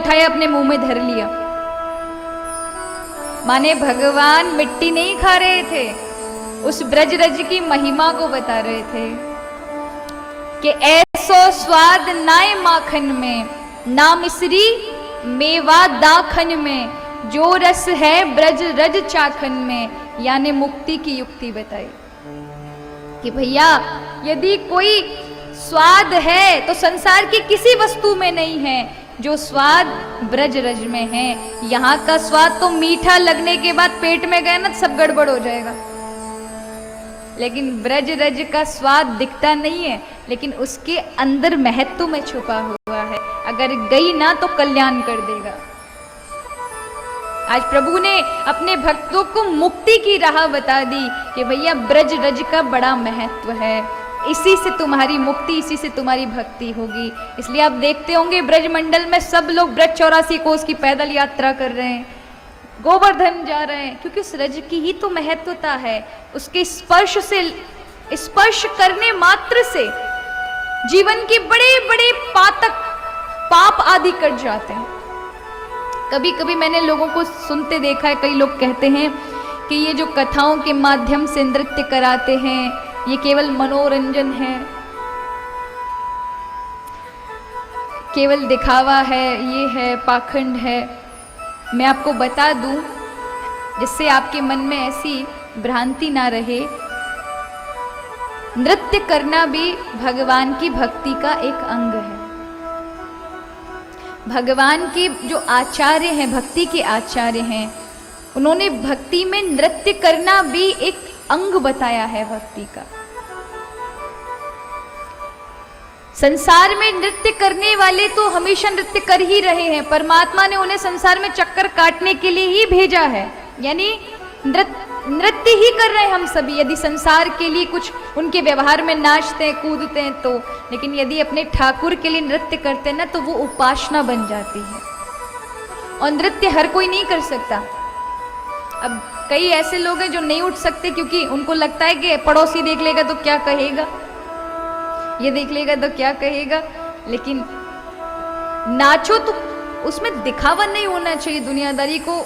उठाया अपने मुंह में धर लिया। माने भगवान मिट्टी नहीं खा रहे थे, उस ब्रज रज की महिमा को बता रहे थे कि ऐसो स्वाद नाय माखन में, ना मिश्री मेवा दाखन में, जो रस है ब्रज रज चाखन में। यानी मुक्ति की युक्ति बताई कि भैया यदि कोई स्वाद है तो संसार की किसी वस्तु में नहीं है, जो स्वाद ब्रज रज में है। यहाँ का स्वाद तो मीठा लगने के बाद पेट में गया ना सब गड़बड़ हो जाएगा, लेकिन ब्रज रज का स्वाद दिखता नहीं है, लेकिन उसके अंदर महत्व में छुपा हुआ है। अगर गई ना तो कल्याण कर देगा। आज प्रभु ने अपने भक्तों को मुक्ति की राह बता दी कि भैया ब्रज रज का बड़ा महत्व है, इसी से तुम्हारी मुक्ति, इसी से तुम्हारी भक्ति होगी। इसलिए आप देखते होंगे ब्रज मंडल में सब लोग ब्रज 84 कोस की पैदल यात्रा कर रहे हैं, गोवर्धन जा रहे हैं, क्योंकि उस रज की ही तो महत्वता है। उसके स्पर्श से, स्पर्श करने मात्र से जीवन के बड़े बड़े पातक पाप आदि कट जाते हैं। कभी कभी मैंने लोगों को सुनते देखा है, कई लोग कहते हैं कि ये जो कथाओं के माध्यम से नृत्य कराते हैं ये केवल मनोरंजन है, केवल दिखावा है, ये है पाखंड है। मैं आपको बता दूं जिससे आपके मन में ऐसी भ्रांति ना रहे, नृत्य करना भी भगवान की भक्ति का एक अंग है। भगवान के जो आचार्य हैं, भक्ति के आचार्य हैं, उन्होंने भक्ति में नृत्य करना भी एक अंग बताया है भक्ति का। संसार में नृत्य करने वाले तो हमेशा नृत्य कर ही रहे हैं, परमात्मा ने उन्हें संसार में चक्कर काटने के लिए ही भेजा है, यानी नृत्य ही कर रहे हैं हम सभी। यदि संसार के लिए कुछ उनके व्यवहार में नाचते हैं कूदते हैं तो, लेकिन यदि अपने ठाकुर के लिए नृत्य करते हैं ना तो वो उपासना बन जाती है। और नृत्य हर कोई नहीं कर सकता। अब कई ऐसे लोग हैं जो नहीं उठ सकते क्योंकि उनको लगता है कि पड़ोसी देख लेगा तो क्या कहेगा, ये देख लेगा तो क्या कहेगा। लेकिन नाचो तो उसमें दिखावा नहीं होना चाहिए दुनियादारी को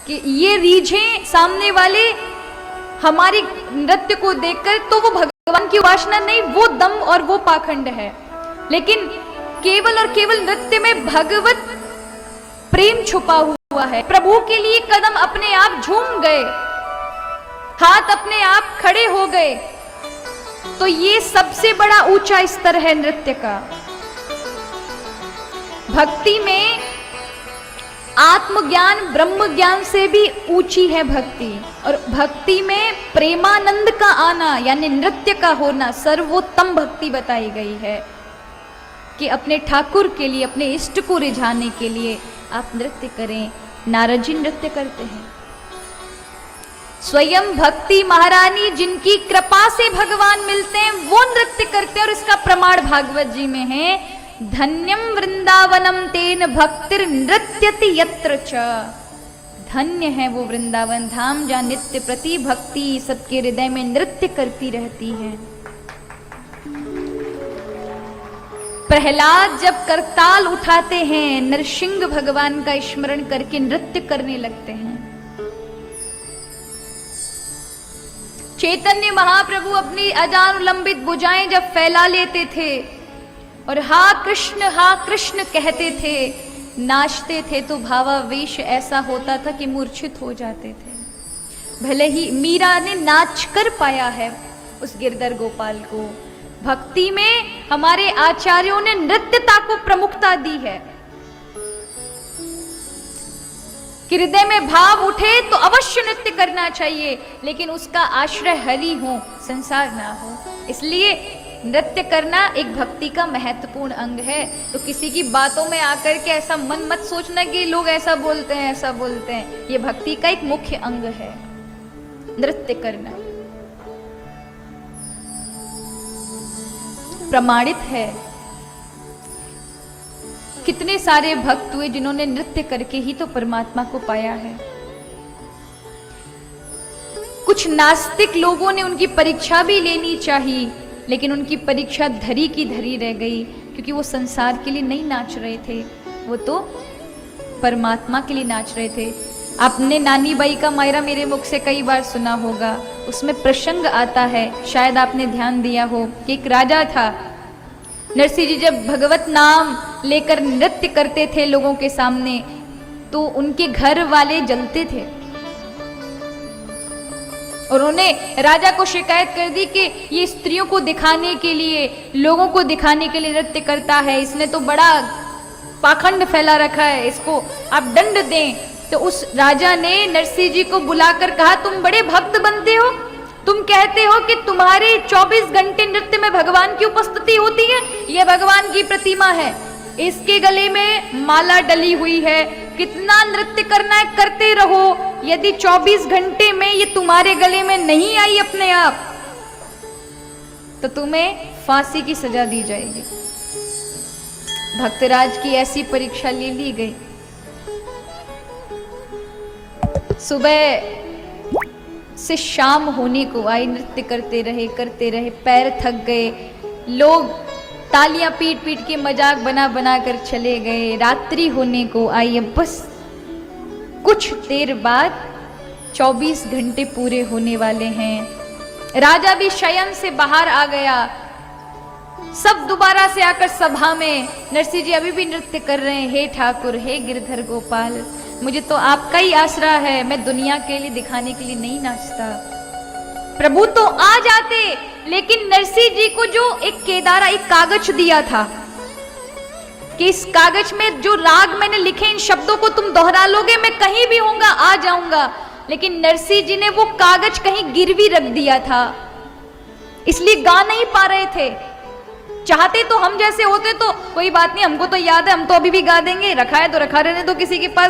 कि ये रीझें सामने वाले हमारी नृत्य को देखकर तो वो भगवान की उपासना नहीं, वो दम और वो पाखंड है। लेकिन केवल और केवल नृत्य में भगवत प्रेम छुपा हुआ है। प्रभु के लिए कदम अपने आप झूम गए, हाथ अपने आप खड़े हो गए, तो ये सबसे बड़ा ऊंचा स्तर है नृत्य का। भक्ति में आत्मज्ञान ब्रह्म ज्ञान से भी ऊंची है भक्ति, और भक्ति में प्रेमानंद का आना यानी नृत्य का होना सर्वोत्तम भक्ति बताई गई है कि अपने ठाकुर के लिए, अपने इष्ट को रिझाने के लिए आप नृत्य करें। नारद जी नृत्य करते हैं, स्वयं भक्ति महारानी जिनकी कृपा से भगवान मिलते हैं वो नृत्य करते हैं, और इसका प्रमाण भागवत जी में है, धन्यम वृंदावनम तेन भक्तिर नृत्यति यत्र च। धन्य है वो वृंदावन धाम जहाँ नित्य प्रति भक्ति सबके हृदय में नृत्य करती रहती है। प्रहलाद जब करताल उठाते हैं, नरसिंह भगवान का स्मरण करके नृत्य करने लगते हैं। चैतन्य महाप्रभु अपनी अजानुलंबित भुजाएं जब फैला लेते थे और हा कृष्ण कहते थे, नाचते थे, तो भावावेश ऐसा होता था कि मूर्छित हो जाते थे। भले ही मीरा ने नाच कर पाया है उस गिरधर गोपाल को, भक्ति में हमारे आचार्यों ने नृत्यता को प्रमुखता दी है। हृदय में भाव उठे तो अवश्य नृत्य करना चाहिए, लेकिन उसका आश्रय हरि हो, संसार ना हो। इसलिए नृत्य करना एक भक्ति का महत्वपूर्ण अंग है। तो किसी की बातों में आकर के ऐसा मन मत सोचना कि लोग ऐसा बोलते हैं ऐसा बोलते हैं। ये भक्ति का एक मुख्य अंग है नृत्य करना, प्रमाणित है। कितने सारे भक्त हुए जिन्होंने नृत्य करके ही तो परमात्मा को पाया है। कुछ नास्तिक लोगों ने उनकी परीक्षा भी लेनी चाहिए, लेकिन उनकी परीक्षा धरी की धरी रह गई, क्योंकि वो संसार के लिए नहीं नाच रहे थे, वो तो परमात्मा के लिए नाच रहे थे। आपने नानी बाई का मायरा मेरे मुख से कई बार सुना होगा, उसमें प्रसंग आता है, शायद आपने ध्यान दिया हो कि एक राजा था। नरसिंह जी जब भगवत नाम लेकर नृत्य करते थे लोगों के सामने, तो उनके घर वाले जलते थे। और उन्होंने राजा को शिकायत कर दी कि ये स्त्रियों को दिखाने के लिए, लोगों को दिखाने के लिए नृत्य करता है, इसने तो बड़ा पाखंड फैला रखा है, इसको आप दंड दें। तो उस राजा ने नरसिंह जी को बुलाकर कहा, तुम बड़े भक्त बनते हो, तुम कहते हो कि तुम्हारे 24 घंटे नृत्य में भगवान की उपस्थिति होती है, यह भगवान की प्रतिमा है, इसके गले में माला डली हुई है, कितना नृत्य करना है करते रहो, यदि 24 घंटे में ये तुम्हारे गले में नहीं आई अपने आप, तो तुम्हें फांसी की सजा दी जाएगी। भक्तराज की ऐसी परीक्षा ले ली गई। सुबह से शाम होने को आई, नृत्य करते रहे, पैर थक गए, लोग तालियां पीट पीट के मजाक बना बना कर चले गए। रात्रि होने को आई, अब बस कुछ देर बाद 24 घंटे पूरे होने वाले हैं। राजा भी शयन से बाहर आ गया। सब दोबारा से आकर सभा में, नरसिंह जी अभी भी नृत्य कर रहे हैं, हे ठाकुर, हे गिरधर गोपाल, मुझे तो आपका ही आसरा है, मैं दुनिया के लिए दिखाने के लिए नहीं नाचता। प्रभु तो आ जाते, लेकिन नरसिंह जी को जो एक केदारा, एक कागज दिया था कि इस कागज में जो राग मैंने लिखे, इन शब्दों को तुम दोहरा लोगे, मैं कहीं भी होऊंगा आ जाऊंगा। लेकिन नरसिंह जी ने वो कागज कहीं गिरवी रख दिया था, इसलिए गा नहीं पा रहे थे। चाहते तो हम जैसे होते तो कोई बात नहीं, हमको तो याद है, हम तो अभी भी गा देंगे, रखा है तो रखा रहने दो किसी के पास,